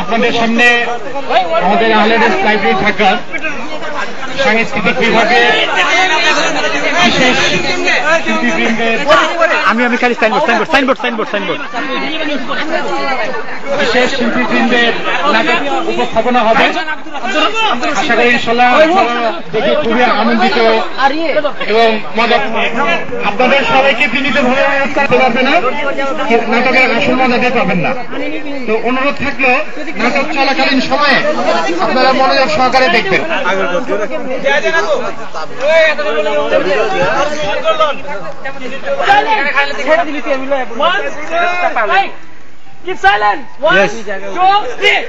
আপনাদের সামনে আমাদের আহলেদিস লাইব্রেরি ঢাকা সাংস্কৃতিক বিভাগের বিশেষ শিল্পীবৃন্দের আমি খালি সাইনবোর্ড বিশেষ শিল্পীবৃন্দের নাটক উপস্থাপনা হবে। আশা করি ইনশাআল্লাহ দেখে খুবই আনন্দিত এবং মজা আপনাদের সবাইকে বিনীতভাবে অনুরোধ করতে পারবে না, নাটকের আসল মজা দিতে পারবেন না। তো অনুরোধ থাকলো নাটক চলাকালীন সময়ে আপনারা মনোযোগ সহকারে দেখবেন। Keep silent. 1, 2, 3.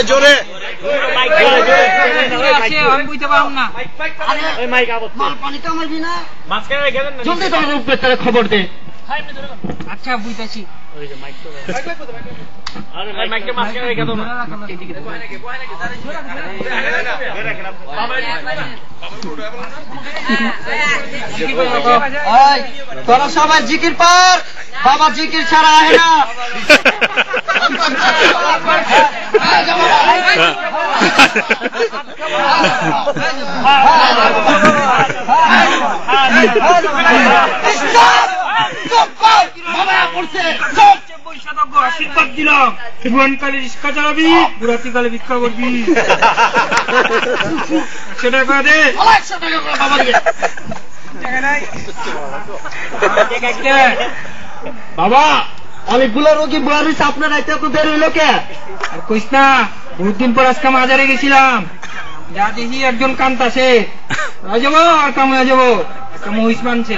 জোরে খবর দে। আচ্ছা বুঝতেছি। তোরা সবাই জিকির পার, বাবা জিকির ছাড়া আহে না। আশীর্বাদ দিলাম জীবনকালে রিক্সা চালাবি, বুড়াতিকালে ভিক্ষা করবি। সেটা করে দে বাবা। অনেকগুলো রোগী বয়ার হয়েছে, আপনার রাইতে এত দেরি হইল কে? কইস না, বহুত দিন পর আজকে মাজারে গেছিলাম, যা দেখি একজন কান্তাছে, যাবো আর কাম হয়ে যাবো, একটা মহিষ মানছে,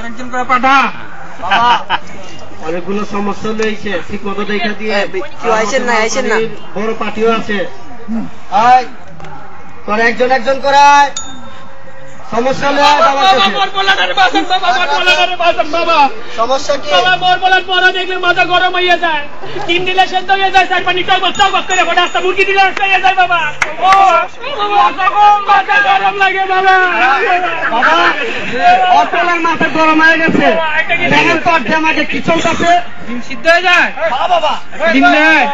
একজন করে পাঠা। অনেকগুলো সমস্যা রয়েছে, ঠিক মতো দেখা দিয়ে বড় পার্টিও আছে। তোরা একজন করায় সমস্যা নেই। সমস্যা কি? পরে দেখলে মাথা গরম হয়ে যায়, 3 দিলে সেদ্ধ হয়ে যায়, 4 পানি টক করে রাস্তা মুরগি দিলে হয়ে যায় বাবা। মাথা গরম লাগে বাবা। অটোলার মাথা গরম হয়ে গেছে, দেখেন তো আমাকে কি চলতেছে। ডিম সিদ্ধ হয়ে যায় বাবা, ডিম নেয়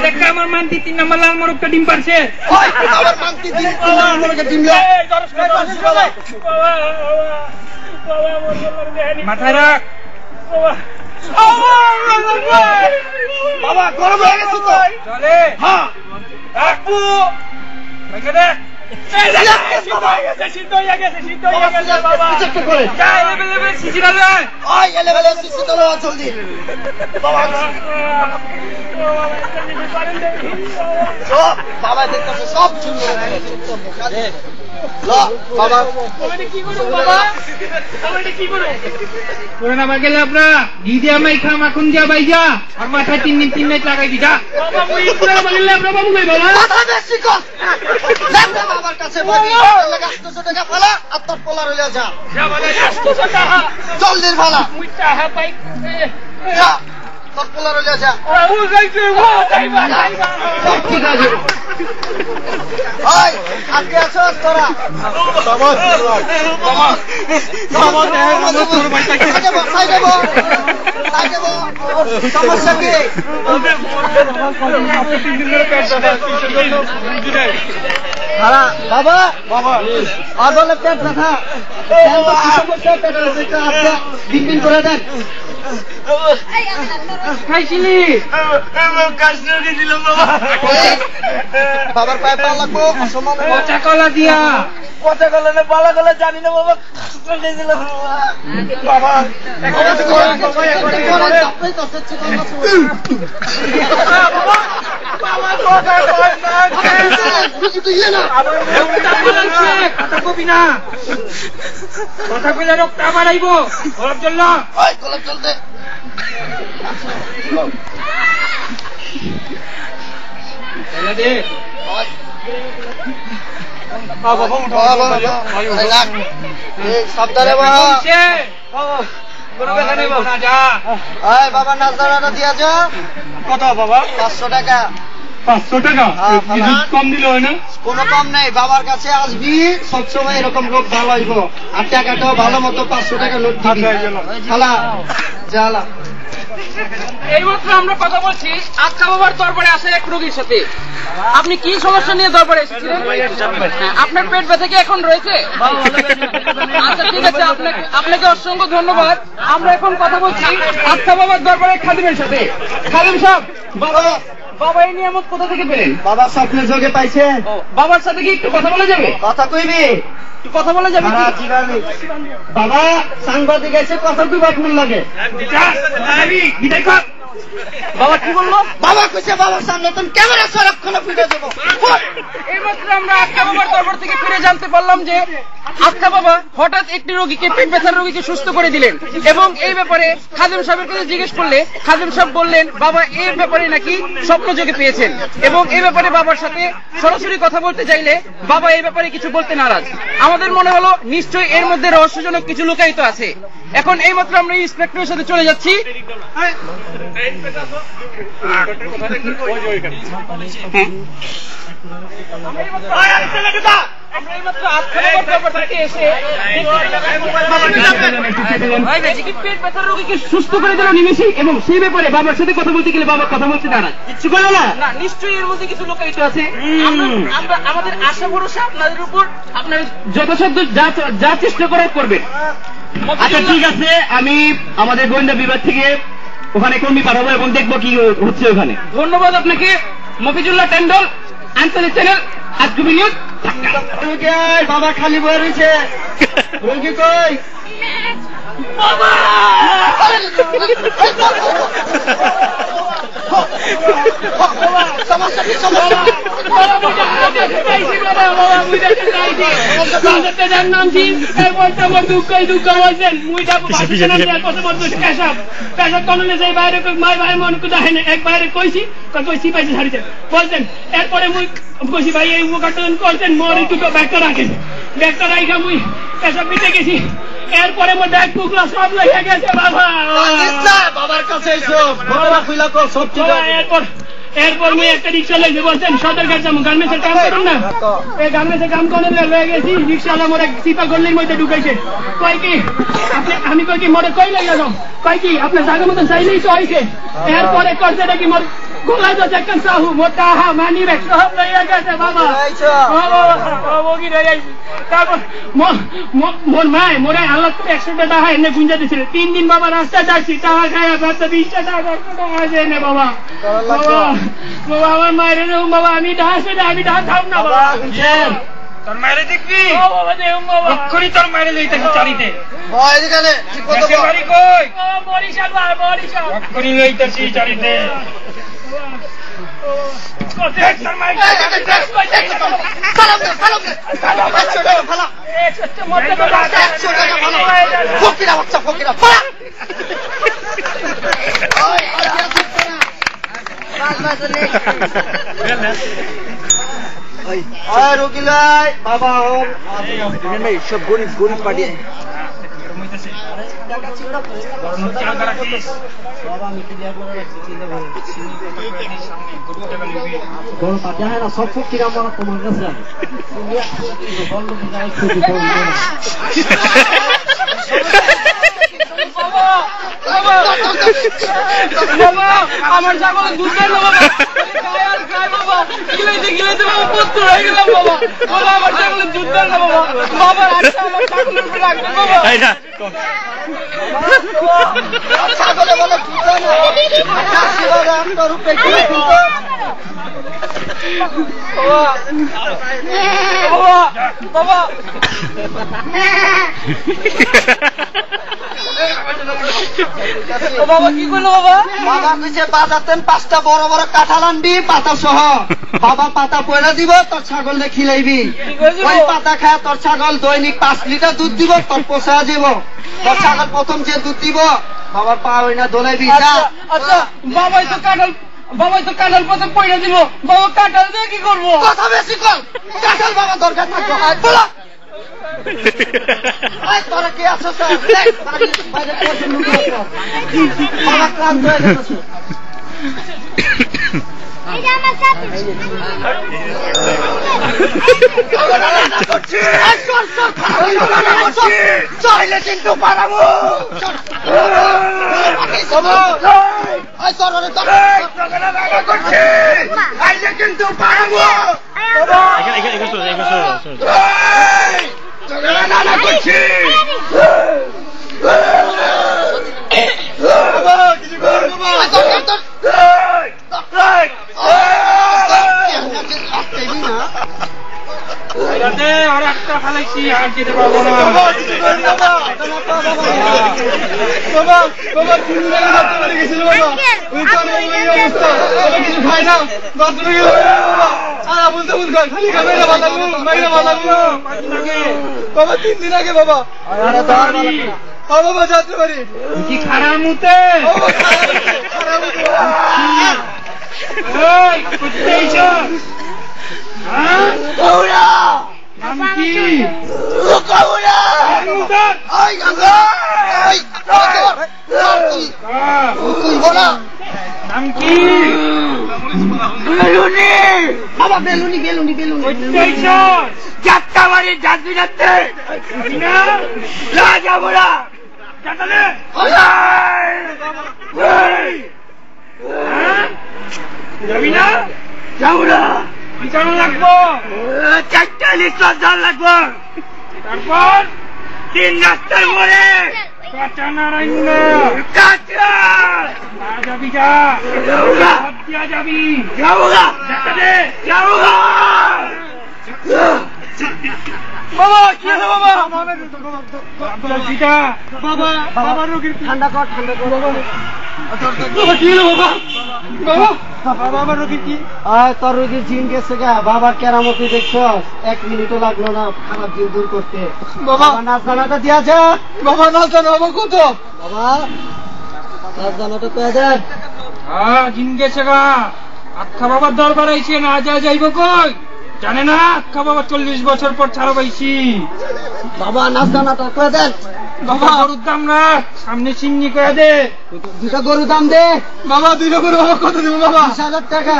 দেখে আমার মানতি 3 নম্বর লাল মোরগটা ডিম পারছে। মাথায় রাখ বাবা, গরম হয়ে গেছে তো চলে। হ্যাঁ রাখবো, রেখে দেখ। সিদ্ধ হয়ে গেছে বাবা। বাবা দেখতেছে সব গেলে আপনার ঘি দিয়া মাই খা, মাখন দিয়া বাইজা, আর মাথায় 3 দিন 3 নাইট লাগাই দিটা বাবার কাছে আর তোর পোলা রইলে যা জলদির ভালা তোর পোলা রইলে যা। ঠিক আছে, আজকে আছো তোরা সমস্যা কি? বাবা আর বলে পেট ব্যথা, সমস্যা দিন করে দেন। খাইছিলি বাবার পায়ে পা লাগবো, পচা কলা দিয়া। কথা গেলে না পালা গেলে জানি না বাবা। বাবা কথা কইলে রক্ত আমার আইব, গরম চলল চলতে সাবধানে বাবা নাজরাটা দিয়া যা। কত বাবা? 500 টাকা। 500 টাকা? কম দিল হয় না? কোনো কম নেই, বাবার কাছে আসবি সবসময় এরকম লোক ভালো হইব, আর টাকাটাও ভালো মতো 500 টাকা নোট দিবি। খালা জালা এইমাত্র আমরা কথা বলছি আচ্ছা বাবার দরবারে আসে এক রোগীর সাথে। আপনি কি সমস্যা নিয়ে দরবারে এসেছিলেন? আপনার পেট ব্যথা কি এখন রয়েছে? আচ্ছা ঠিক আছে, আপনাকে অসংখ্য ধন্যবাদ। আমরা এখন কথা বলছি আচ্ছা বাবার দরবারে খাদিমের সাথে। খাদিম সাহেব, বাবা এই নিয়ামত কোথা থেকে পেলেন? বাবা স্বপ্নের যোগে পাইছে। বাবার সাথে কি একটু কথা বলা যাবে? কথা কইবি? একটু কথা বলা যাবে? বাবা সাংবাদিক এসে কথা কইব আপনার লাগে। বাবা কি বললো? বাবা কইছে বাবার সামনে তুমি ক্যামেরা সংরক্ষণ ফিরে যাবো। এইমাত্র আমরা আচ্ছা বাবার দরবার থেকে ফিরে জানতে পারলাম যে আচ্ছা বাবা হঠাৎ একটি রোগীকে, পেট ব্যথার রোগীকে সুস্থ করে দিলেন, এবং এই ব্যাপারে খাদিম সাহেবের কাছে জিজ্ঞেস করলে খাদিম সাহেব বললেন বাবা এই ব্যাপারে নাকি স্বপ্ন যোগে পেয়েছেন, এবং এই ব্যাপারে বাবার সাথে সরাসরি কথা বলতে চাইলে বাবা এই ব্যাপারে কিছু বলতে নারাজ। আমাদের মনে হলো নিশ্চয়ই এর মধ্যে রহস্যজনক কিছু লুকায়িত আছে। এখন এইমাত্র আমরা ইন্সপেক্টরের সাথে চলে যাচ্ছি। সুস্থ করে দিল নিমেষে, এবং সেই ব্যাপারে বাবার সাথে কথা বলতে গেলে বাবা কথা বলতে দাঁড়ায় কিচ্ছু বলে না। নিশ্চয়ই এর মধ্যে কিছু লোকায়িত আছে। আমরা আমাদের আশা ভরসা আপনাদের উপর, আপনার যথাসাধ্য যা চেষ্টা করার করবেন। আচ্ছা ঠিক আছে, আমি আমাদের গোয়েন্দা বিভাগ থেকে ওখানে কর্মী পাঠাবো এবং দেখবো কি হচ্ছে ওখানে। ধন্যবাদ আপনাকে। মফিজুল্লাহ টেন্ডল, আঞ্চলিক চ্যানেল আজগুবি নিউজ। বাবা খালি বয়ে রয়েছে, রোগী কই? বাবা এরপরে মুই কইছি ভাই এই উপকারটা করছেন মোর একটু ব্যাগটা রাখেন, ব্যাগটা রাখা মুই পেশাব দিতে গেছি। এরপরে মোর ব্যাগ টুকরা সব লেগে গেছে। বাবা বাবার কাছে সব ঠিক আছে। এরপর মুই একটা রিক্সা লেগে বলছেন সদরঘাট যাবো, গার্মেন্টসের কাম করুন না, এই গার্মেন্টসের কাম করে লয়ে গেছি। রিক্সাওয়ালা মোরে চিপা গল্লির মধ্যে ঢুকাইছে। কয় কি আমি কই কি মোরে কই লাগে যাও, কয় কি আপনার জায়গা মতো চাইলেই তো হয়েছে। এরপরে করছে নাকি মোর গোলা তো দেখেন সাহু মোটা মানি ব্যাগ সব লইয়া গেছে। বাবা তারপর মোর মায় মোরে আল্লাহ 100 টাকা এনে গুঞ্জা দিয়েছিল। 3 দিন বাবা রাস্তা যাচ্ছি, টাকা খায় 20 টাকা 100 টাকা আছে এনে। বাবা বাবা আমার মায়ের বাবা, আমি আমি খাও না। বাবা তোর মায়ের দেখবি? অক্ষরি তোর মায়ের লইতে চারিতে বাড়ি কই? বরিশাল অক্ষরি লইতেছি চারিতে। রোগীলাই বাবা সব গরিব গরিব পাঠিয়ে সব ফকিরা আমরা তোমার কাছে আমার ছাগলের দুধ দেন না বাবা, বাবা গিলাইতে গিলাইতে বাবা পত্র হয়ে গেলাম। বাবা বাবা আমার ছাগলের দুধ দেন না বাবা, বাবা আচ্ছা আমার ছাগলের উপরে রাখবেন বাবা। ছাগলে বলে আপনার উপরে বাবা বাবা কি করলো? বাবা বাবা কইছে বাজাতেন 5টা বড় বড় কাঁঠাল আনবি পাতা সহ, বাবা পাতা পয়লা দিব তোর ছাগল খিলাইবি। ওই পাতা খায় তোর ছাগল দৈনিক 5 লিটার দুধ দিব, তোর পোষা দিব। তোর ছাগল প্রথম যে দুধ দিব বাবার পা হই না দোলাইবি। আচ্ছা বাবাই তো কাঁঠাল বাবা তো কাঁঠাল পথে পয়সা দিব, বাবা কাঁঠাল দিয়ে কি করবো? কথা বেশি কর, কাঁঠাল বাবা দরকার থাকবে। বলো তোরা কে আছো স্যার? বাইরে পছন্দ বাবা ক্লান্ত হয়ে গেছে। চাইলে কিন্তু পারাবো কিন্তু পারাবো আর একটা খালাইছি আর যেতে পারবো না। কিছু খাই না, বাবা 3 দিন আগে বাবা বাবা যাত্রা বাড়ি কি খারাপ মুতে নাম কি? নাম কি? বাবা বেলুনি বেলুনি বেলুনি যাত্রা বাড়ি যাত্রী যাচ্ছে যাবো না যাবি না? যাবো না। কেমন লাগবো? 4টা লিটার জল লাগবো। তারপর 3 রাস্তার মোড়ে কাঁচা নারায়ণ কাঁচা যাবি, যা দিয়া যাবি। যাবো না, যাবো না। বাবা কি হলো বাবা? বাবা বাবা রোগীর ঠান্ডা কর ঠান্ডা কর কি হলো বাবা? বাবা বাবা রোগীর কি? তোর রোগীর জিন গেছে গা, বাবার কেরামতি দেখছস? 1 মিনিটও লাগলো না খারাপ জিন দূর করতে। বাবা নাচ গানাটা দিয়া যা। বাবা না জানো বাবা কত? বাবা নাচ গানাটা কয়ে দেন। জিন গেছে গা, আখ্যা বাবার দরবার আইছে না, যাইব কই জানে না? আখ্যা বাবা 40 বছর পর ছাড়া পাইছি। বাবা নাচ গানাটা কয়ে দেন। বাবা গরুর দাম না, সামনে চিমনি করে দে। 2টা গরু দাম দে। বাবা 2টা করে বাবা কত দিব বাবা? 20,000 টাকা।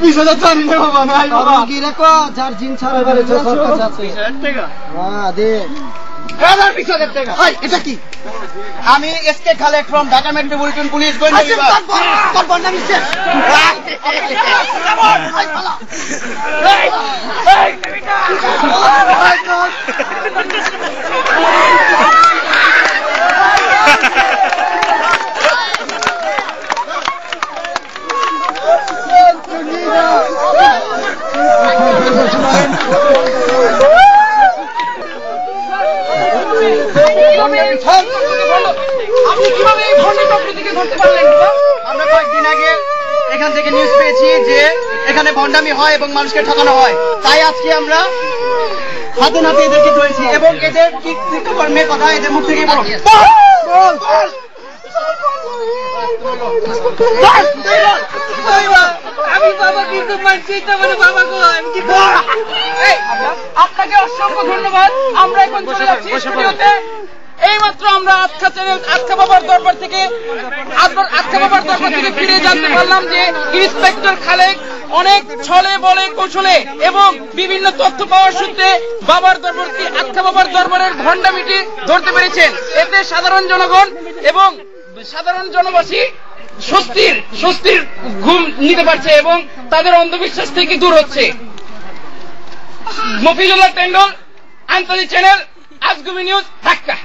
20,000 চারি না বাবা, নাই বাবা। কি রেখো যার জিন ছাড়া বেড়েছে সরকার আছে। 20,000 টাকা? হ্যাঁ দে। 20,000 টাকা। এটা কি? আমি SK Khalek from Dhaka metropolitan police গোয়েন্দা বিভাগ। তোর বন্ডা নিচ্ছে। আপনি কিভাবে এই ফোনটি প্রকৃতিকে ধরতে পারলেন? আমরা কয়েকদিন আগে এখান থেকে নিউজ পেয়েছি যে এখানে ভণ্ডামি হয় এবং মানুষকে ঠকানো হয়, তাই আজকে আমরা হাতে নাতে এদেরকে ধরেছি এবং এদের কি কৃতকর্মের কথা এদের মুখ থেকে বল। আমি বাবা কিন্তু মানছি মানে বাবা গো, আমি কি আপনাকে অসংখ্য ধন্যবাদ। আমরা এখন চলে যাচ্ছি স্টুডিওতে। এইমাত্র আমরা আখ্যা বাবার দরবার থেকে ফিরে জানতে পারলাম যে ইন্সপেক্টর খালেক অনেক ছলে বলে কৌশলে এবং বিভিন্ন তথ্য পাওয়ার সূত্রে আখ্যা বাবার দরবারের ভণ্ডামিটি ধরতে পেরেছেন। এতে সাধারণ জনগণ এবং সাধারণ জনবাসী স্বস্তির ঘুম নিতে পারছে এবং তাদের অন্ধবিশ্বাস থেকে দূর হচ্ছে। মফিজুল্লাহ টেন্ডল, আন্তর্জাতিক চ্যানেল, আজগুবি নিউজ, ঢাকা।